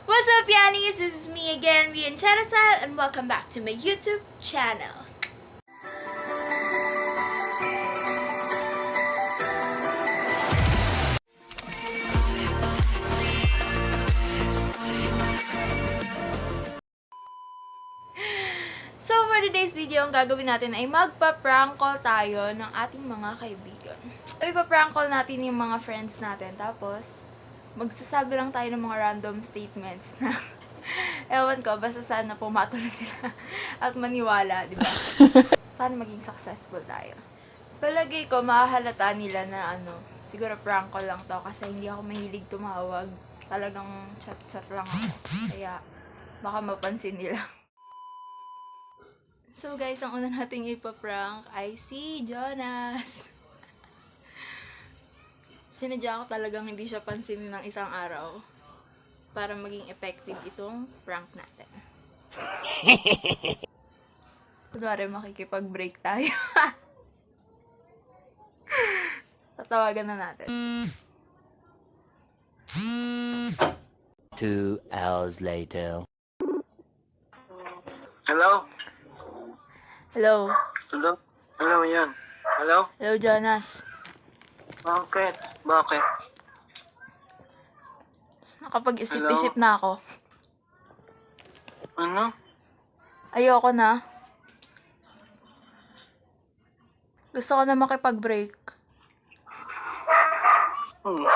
What's up, Yannies? This is me again, Rian Charasal, and welcome back to my YouTube channel. So, for today's video, ang gagawin natin ay magpa-prank call tayo ng ating mga kaibigan. So, ipa-prank call natin yung mga friends natin, tapos magsasabi lang tayo ng mga random statements na ewan ko, basta sana pumatol sila at maniwala, di ba? Sana maging successful tayo. Palagay ko, mahahalata nila na siguro prank call lang to kasi hindi ako mahilig tumawag. Talagang chat-chat lang ako. Kaya, baka mapansin nila. So guys, ang una nating ipaprank ay si Jonas. Sinadya ko talagang hindi siya pansinin ng isang araw para maging effective itong prank natin. Kunwari makikipag-break tayo. Tatawagan na natin. 2 hours later. Hello? Hello? Hello? Hello yan. Hello? Hello, Jonas. Bakit? Bakit? Nakapag-isip-isip na ako. Ano? Ayoko na. Gusto ko na makipag-break. Hmm.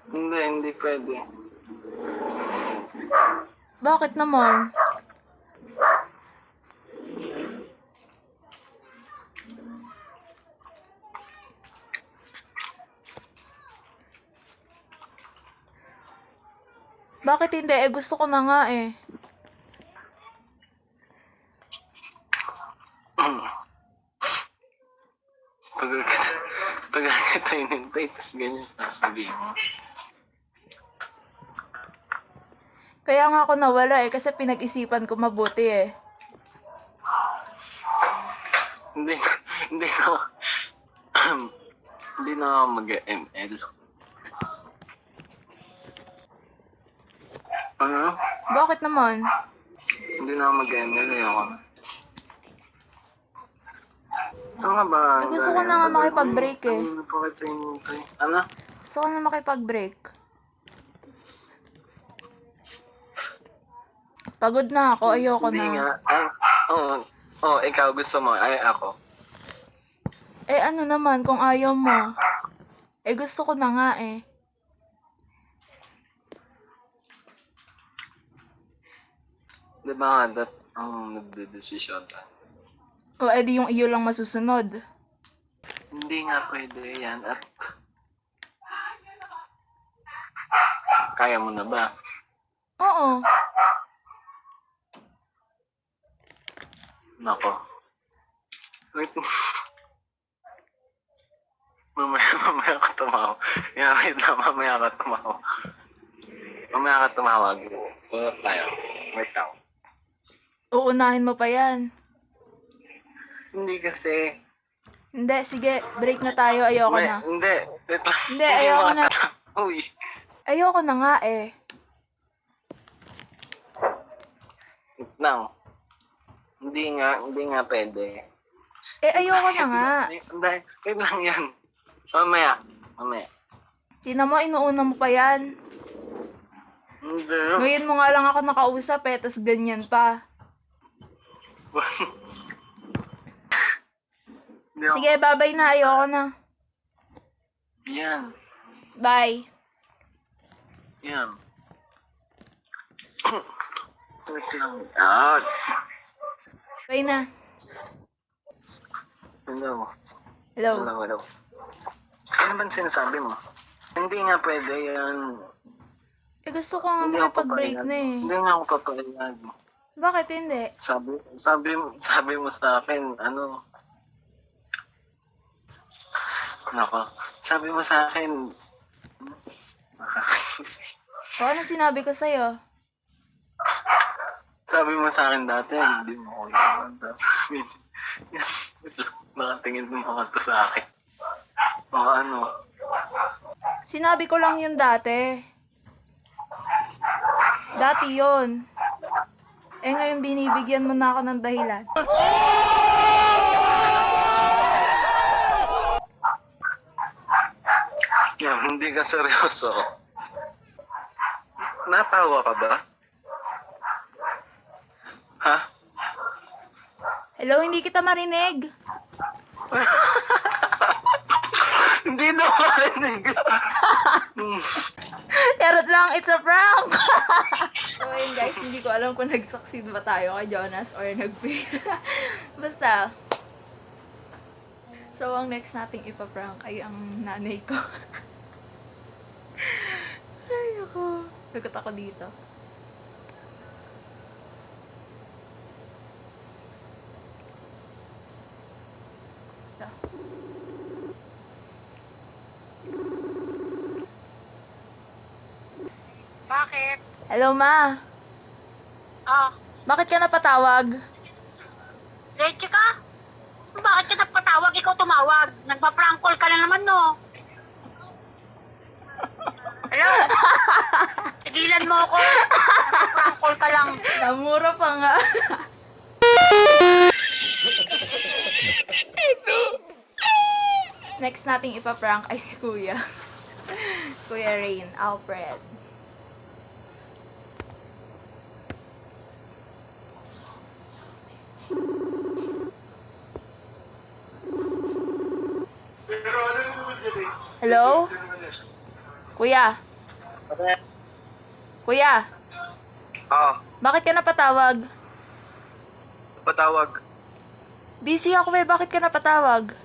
Hindi pwede. Bakit naman? Bakit hindi? Gusto ko na nga eh. Tagal kita inintay, tapos ganyan sasabihin mo. Kaya nga ako nawala eh, kasi pinag-isipan ko mabuti eh. Hindi na, hindi na ako mag-ML. Ano? Bakit naman? Hindi na ako mag-ML eh ako. Saan ka ba? Gusto ko na nga makipag-break eh. Ano pa kita inintay? Ano? Gusto ko na makipag-break. Pagod na ako, ayoko Hindi na. nga. Oo, ikaw gusto mo. Ay, ako. Eh ano naman kung ayaw mo? Eh gusto ko na nga eh. Di ba nga, ang nagdedesisyon ka? O edi yung iyo lang masusunod. Hindi nga pwede yan. At kaya mo na ba? Oo. Nako. Wait. Mamaya ka tumawa. Yeah, wait lang. Mamaya ka tumawa. Mamaya ka tumawag. Tulog tayo. Wait lang. Uunahin mo pa yan. Hindi kasi. Hindi, sige, break na tayo, ayoko na. Hindi. Ito. Hindi, ayoko na. Uy. Ayoko na nga eh. Wait lang. Hindi nga pwede. Eh ayoko na nga. Wait lang yan. Mamaya. Tingnan mo, inuuna mo pa yan. Hindi. Ngayon mo nga lang ako nakausap eh, tas ganyan pa. Sige, bye-bye na, ayoko na. Yan. Bye. Yan. Wait lang. Out. Bye na. Hello. Hello. Ano ba sinasabi mo? Hindi nga pwede yan. Eh gusto ko nga Hindi ako makipag-break papayag. na eh. Hindi nga ako papayag. Bakit hindi? Sabi mo sa akin, Nako. Sabi mo sa akin, O ano sinabi ko sa'yo? sabi mo sa akin dati, hindi mo ko naman. Nakatingin mo ka to sa akin. O Sinabi ko lang yun dati. Dati yun. Eh ngayon binibigyan mo na ako ng dahilan. Yan, hindi ka seryoso. Natawa ka ba? Ha? Hello, hindi kita marinig. Hindi daw marinig. Charot lang, it's a prank! So ayun guys, hindi ko alam kung nag-succeed ba tayo kay Jonas or nag-fail. Basta. So ang next nating ipaprank ay ang nanay ko. Ay ako. Lagot ako dito. Ito. Bakit? Hello ma, Ah, bakit ka napatawag? leche ka? Bakit ka nagpatawag? Ikaw tumawag. Nagpa-prank call ka na naman, no? Hello? Tigilan mo ako. Nagpa-prank call ka lang. Namura pa nga. Next nating ipaprank ay si Kuya. Kuya Rain, Alfred. Hello? Kuya? Kuya? Bakit ka napatawag? Patawag. Busy ako eh, bakit ka napatawag?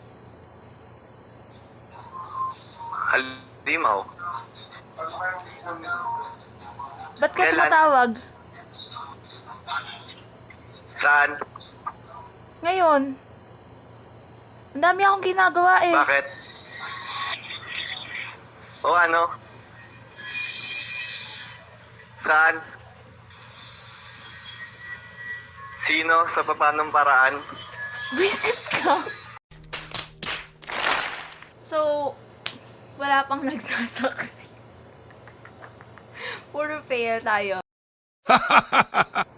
Halimaw. Ba't ka Kailan? tumatawag? Saan? Ngayon. Ang dami akong ginagawa eh. Bakit? O ano? Saan? Sino? Sa papanong paraan? Visit ka. So, wala pang nagsasaksi. Puro fail tayo.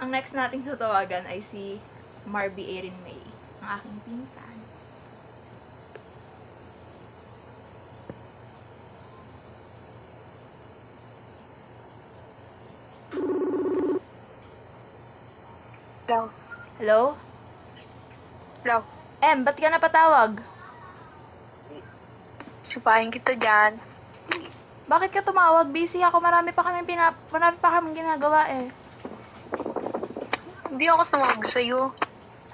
Ang next nating tatawagan ay si Marby Erin May, ang aking pinsan. Hello? Hello? Hello? Ba't ka napatawag? Supahin kita dyan. Bakit ka tumawag? Busy ako. Marami pa kaming ginagawa eh. Hindi ako tumawag sa'yo.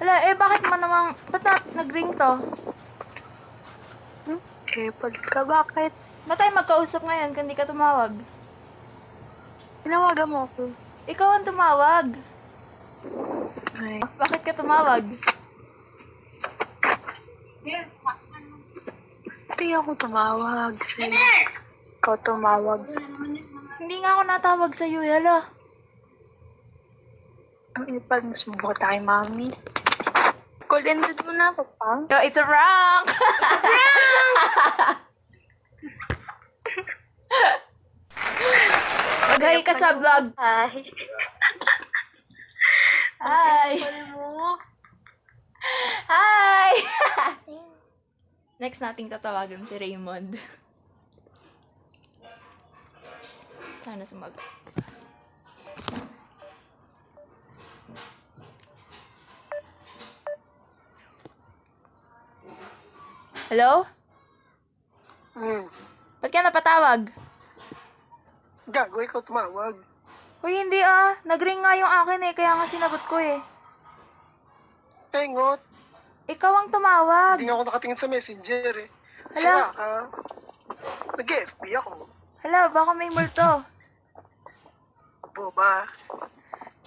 Hala, bakit man namang, ba't nag-ring to? Pag ka, bakit? Ba't tayo magkausap ngayon kung di ka tumawag? Tinawagan mo ako. Ikaw ang tumawag. Ay. Bakit ka tumawag? Hindi ako tumawag sa'yo. Ikaw tumawag. Hindi nga ako natawag sa'yo, hala. Ang ipag mas mabuka tayo, mami. Call ended mo na ako, pang. So, it's a prank! Mag-hi ka sa vlog. Ay. Hi! mo. Hi! Next nating tatawagan si Raymond. Sana sumagot. Hello? Ba't ka napatawag? Gago, ikaw tumawag. Uy, hindi ah. Nag-ring nga yung akin eh, kaya nga sinagot ko eh. Pengot, Ikaw ang tumawag. hindi nga ako nakatingin sa messenger eh. Kasi Hala. nga, nag-FB ako. Hala, baka may multo. Boba.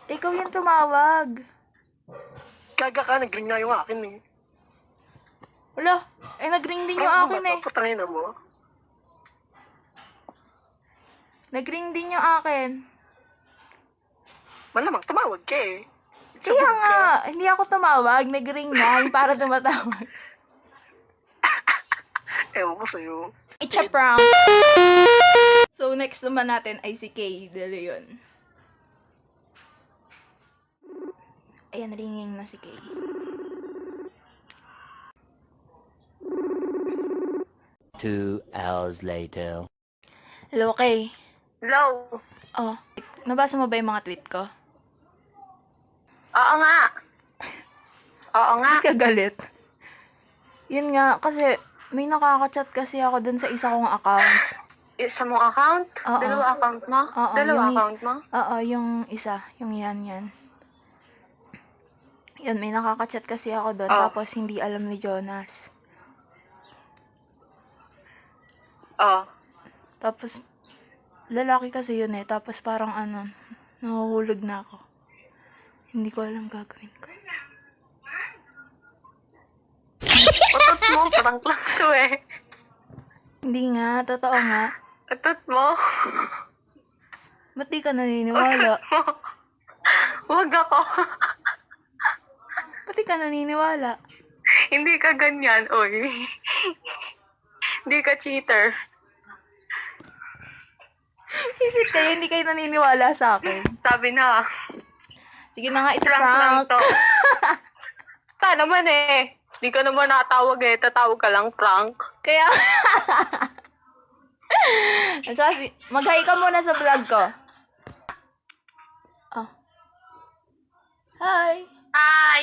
Ikaw yung tumawag. Gaga ka, nag-ring nga yung akin eh. Wala, nag-ring din yung akin eh. Patangin na mo. Nag-ring din yung akin. Malamang tumawag ka eh. Kaya Sabog nga, ka. hindi ako tumawag. Nag-ring na, yung para tumatawag. Ewan ko sa'yo. It's a prank! So, next naman natin ay si Kay De Leon. Ayan, ringing na si Kay. Two hours later. Hello, Kay. Hello. Oh, nabasa mo ba yung mga tweet ko? Oo nga. Oo nga. Ba't ka galit? Yun nga, kasi may nakaka-chat kasi ako dun sa isa kong account. Isa mong account? Oo. Dalawa account mo? Oo, Dalawa yung- account mo? Oo, yung isa. Yung yan. Yun, may nakaka-chat kasi ako doon, Oh. tapos hindi alam ni Jonas. Oo. Tapos, lalaki kasi yun eh. Tapos parang nahuhulog na ako. Hindi ko alam gagawin ko. Utot mo, prank lang to eh. Hindi nga, totoo nga. Utot mo. Ba't di ka naniniwala? Huwag ako. Ba't di ka naniniwala? Hindi ka ganyan, oy. Hindi ka cheater. Isit kayo, hindi kayo naniniwala sa akin. Sabi na, Sige na nga, it's a prank lang prank. to. Ta naman eh. Hindi ka naman natawag eh. Tatawag ka lang prank. Kaya, at saka mag-hi ka muna sa vlog ko. Oh. Hi! Hi!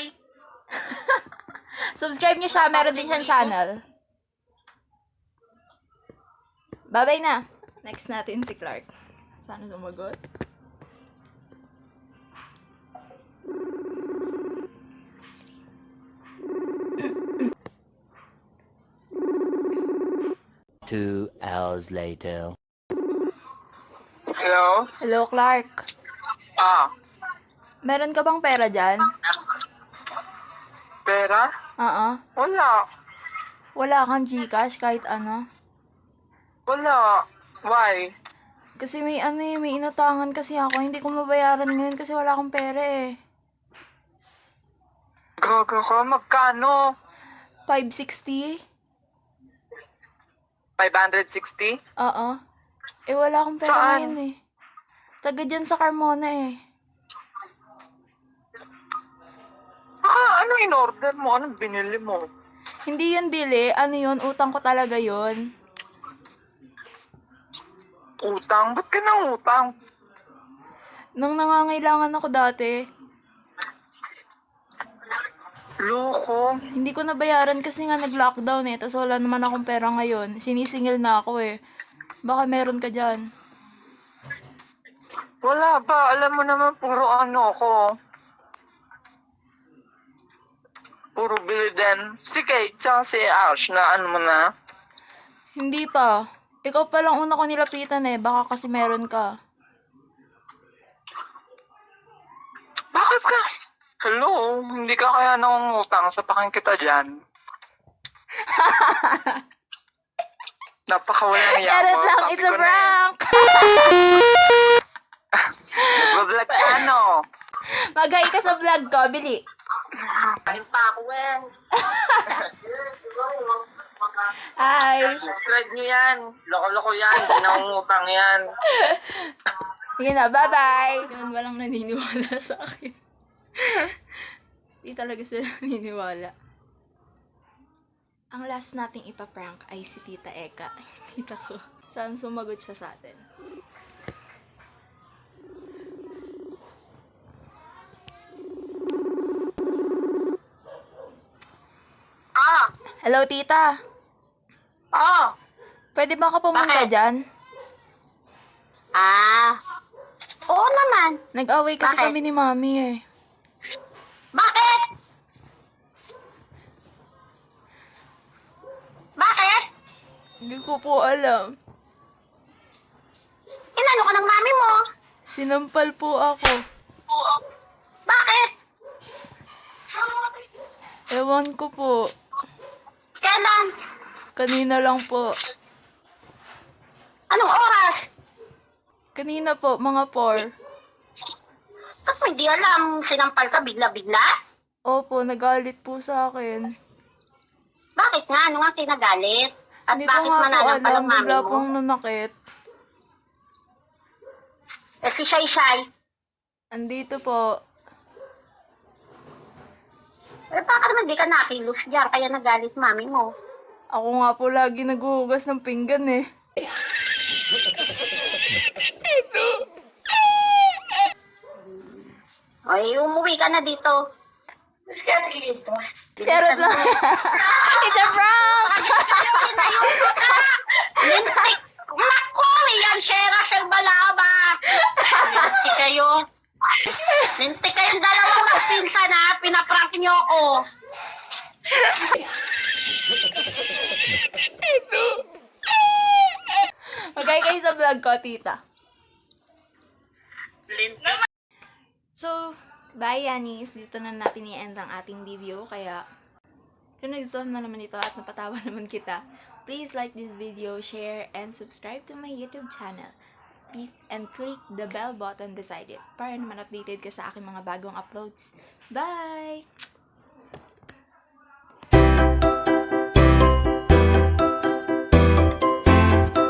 Subscribe niyo siya, meron din siyang channel. Bye-bye na. Next natin si Clark. Sana sumagot. Two hours later. Hello? Hello, Clark. Meron ka bang pera dyan? Pera? Oo. Wala. Wala kang Gcash kahit ano? Wala. Why? Kasi may may inutangan kasi ako. Hindi ko mabayaran ngayon kasi wala akong pera eh. Gaga ka, magkano? 560? 560? Oo. Eh, wala akong pera Saan? ngayon eh. Taga dyan sa Carmona eh. Ano in-order mo? Anong binili mo? Hindi yun bili. Ano yun? Utang ko talaga yun. Utang? Ba't ka nang utang? Nung nangangailangan ako dati, Loko. hindi ko nabayaran kasi nga nag-lockdown eh. Tapos wala naman akong pera ngayon. Sinisingil na ako eh. Baka meron ka dyan. Wala ba? Alam mo naman, puro ano ko. Puro bili din. Si Kate, tsaka si Ash na ano mo na. Hindi pa. Ikaw pa lang una ko nilapitan eh. Baka kasi meron ka. Bakit ka? Hello? Hindi ka kaya nangungutang sa paking kita dyan? Napakawalang iya Charot mo. lang, Sabi it's ko a na eh. prank! Nag-vlog ka ano? Mag-hi ka sa vlog ko, bili. Kain pa ako eh. Hi! Subscribe nyo yan. Loko-loko yan. Hindi nangungutang yan. Sige na, bye-bye! Yun, walang naniniwala sa akin. Di talaga sila naniniwala. Ang last nating ipaprank ay si Tita Eka. Tita ko. Saan sumagot siya sa atin? Hello, Tita. Oo. Pwede ba ka pumunta Bakit? dyan? Oo naman. Nag-away kasi Bakit? kami ni Mami eh. Bakit? Bakit? Hindi ko po alam. Inano ka ng mami mo? Sinampal po ako. Bakit? Ewan ko po. Kailan? Kanina lang po. Anong oras? Kanina po, mga 4. Ako hindi alam. Sinampal ka bigla-bigla? Opo, nagalit po sa akin. Bakit nga? Ano nga kinagalit? At Hindi ko bakit nga po manalang alam, mami bigla mo? pong nanakit. Eh, si Shai Shai. Andito po. Eh, baka naman di ka nakilos dyan, kaya nagalit mami mo. Ako nga po lagi naghuhugas ng pinggan eh. Oy, umuwi ka na dito. Mas kaya dito. Charot lang. It's a prank! Lintik! Nako! Yan, Shera, Sir Balaba! Lintik kayo. Lintik kayong dalawang magpinsan ha. Pinaprank niyo ako. Magay kayo sa vlog ko, tita. Lintik. So, bye Yanis. Dito na natin i-end ang ating video. Kaya, kung nagustuhan mo naman ito at napatawa naman kita, please like this video, share, and subscribe to my YouTube channel. Please, and click the bell button beside it para naman updated ka sa aking mga bagong uploads. Bye!